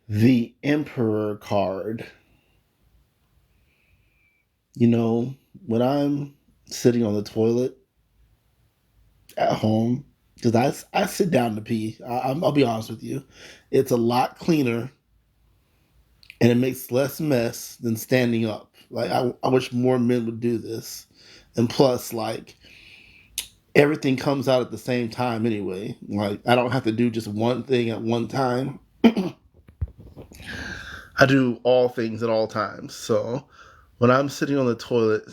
The Emperor card. You know, when I'm sitting on the toilet at home, because I sit down to pee, I'll be honest with you, it's a lot cleaner and it makes less mess than standing up. Like, I wish more men would do this. And plus, like, everything comes out at the same time anyway. Like, I don't have to do just one thing at one time. I do all things at all times. So when I'm sitting on the toilet,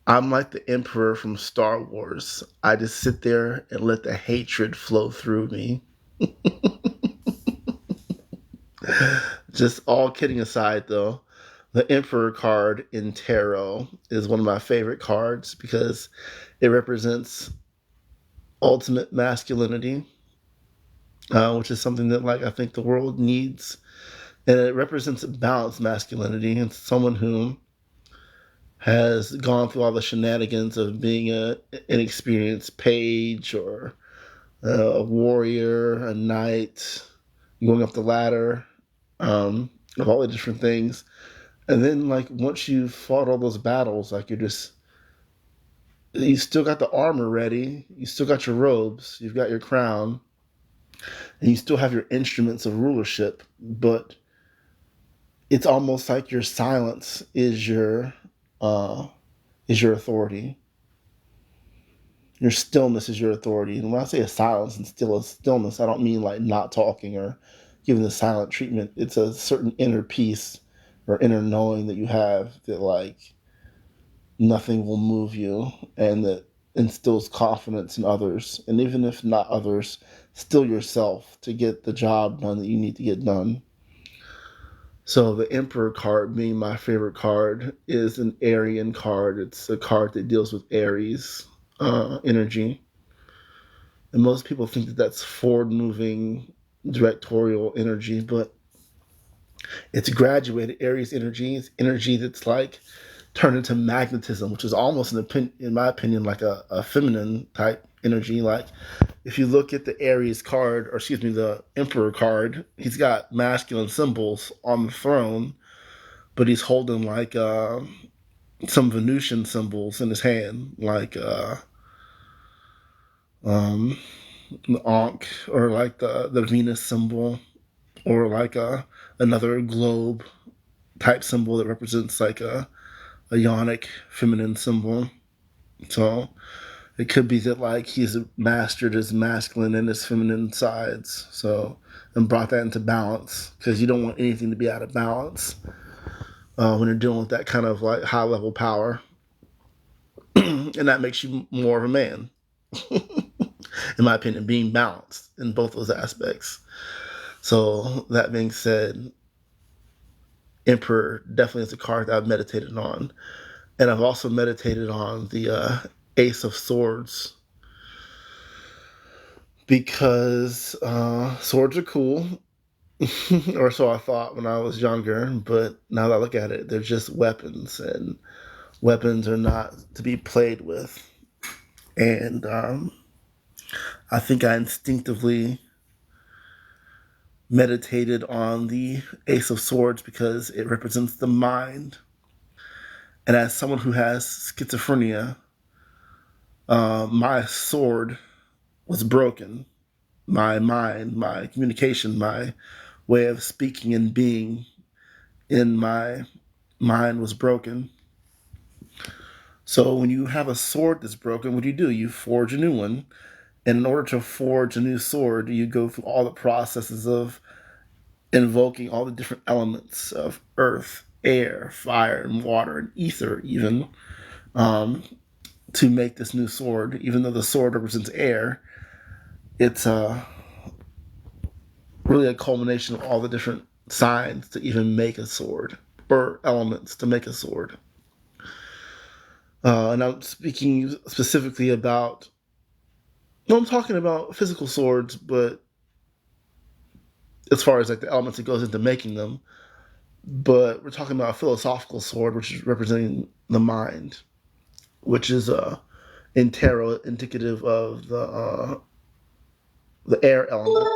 I'm like the Emperor from Star Wars. I just sit there and let the hatred flow through me. Just all kidding aside, though, the Emperor card in tarot is one of my favorite cards because it represents ultimate masculinity, which is something that like I think the world needs, and it represents a balanced masculinity and someone who has gone through all the shenanigans of being a an experienced page or a warrior, a knight, going up the ladder, of all the different things. And then, like, once you've fought all those battles, like, you still got the armor ready, you still got your robes, you've got your crown, and you still have your instruments of rulership, but it's almost like your silence uh, is your authority. Your stillness is your authority. And when I say a silence and still a stillness, I don't mean like not talking or giving the silent treatment. It's a certain inner peace or inner knowing that you have that like nothing will move you and that instills confidence in others. And even if not others, still yourself to get the job done that you need to get done. So the Emperor card, being my favorite card, is an Aryan card. It's a card that deals with Aries energy, and most people think that that's forward moving directorial energy, but it's graduated Aries energy. It's energy that's like turned into magnetism, which is almost in my opinion like a feminine type energy. Like if you look at the Aries card, or excuse me, the Emperor card, he's got masculine symbols on the throne, but he's holding like some Venusian symbols in his hand, like um, the Ankh, or like the Venus symbol, or like another globe type symbol that represents like a yonic feminine symbol. So it could be that like he's mastered his masculine and his feminine sides. So and brought that into balance because you don't want anything to be out of balance when you're dealing with that kind of like high level power, and that makes you more of a man, in my opinion, being balanced in both those aspects. So that being said, Emperor definitely is a card that I've meditated on. And I've also meditated on the Ace of Swords because swords are cool, or so I thought when I was younger. But now that I look at it, they're just weapons, and weapons are not to be played with. And I think I instinctively meditated on the Ace of Swords because it represents the mind. And as someone who has schizophrenia, my sword was broken. My mind, my communication, my way of speaking and being in my mind was broken. So when you have a sword that's broken, what do? You forge a new one. And in order to forge a new sword, you go through all the processes of invoking all the different elements of earth, air, fire, and water, and ether, even, um, to make this new sword. Even though the sword represents air, it's really a culmination of all the different signs to even make a sword, or elements to make a sword. And I'm speaking specifically about, no, I'm talking about physical swords, but as far as like the elements that goes into making them, but we're talking about a philosophical sword, which is representing the mind, which is in tarot indicative of the air element.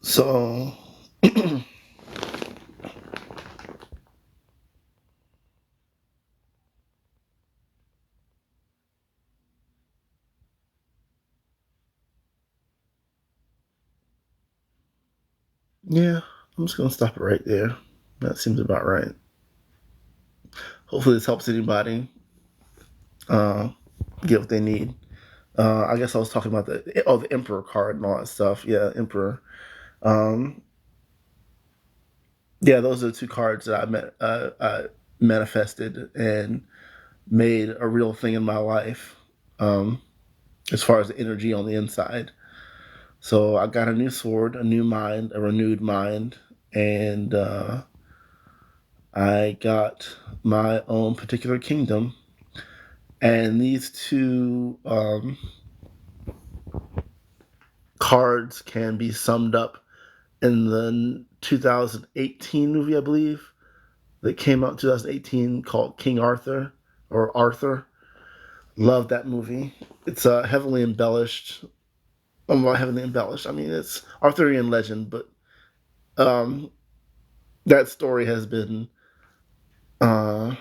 So yeah, I'm just gonna stop it right there. That seems about right. Hopefully, this helps anybody uh, get what they need. I guess I was talking about the Emperor card and all that stuff. Yeah, Emperor. Um, yeah, those are the two cards that I manifested and made a real thing in my life. Um, as far as the energy on the inside. So I got a new sword, a new mind, a renewed mind, and I got my own particular kingdom. And these two cards can be summed up in the 2018 movie, I believe, that came out in 2018 called King Arthur or Arthur. Love that movie. It's heavily embellished. Well, heavily embellished. I mean, it's Arthurian legend, but um, that story has been uh,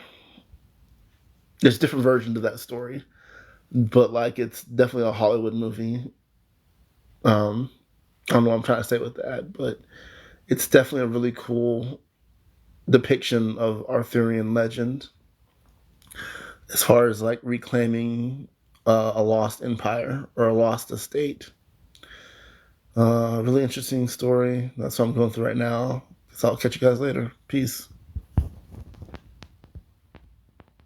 there's different versions of that story, but like it's definitely a Hollywood movie. Um, I don't know what I'm trying to say with that, but it's definitely a really cool depiction of Arthurian legend as far as like reclaiming a lost empire or a lost estate. Really interesting story. That's what I'm going through right now. So I'll catch you guys later. Peace.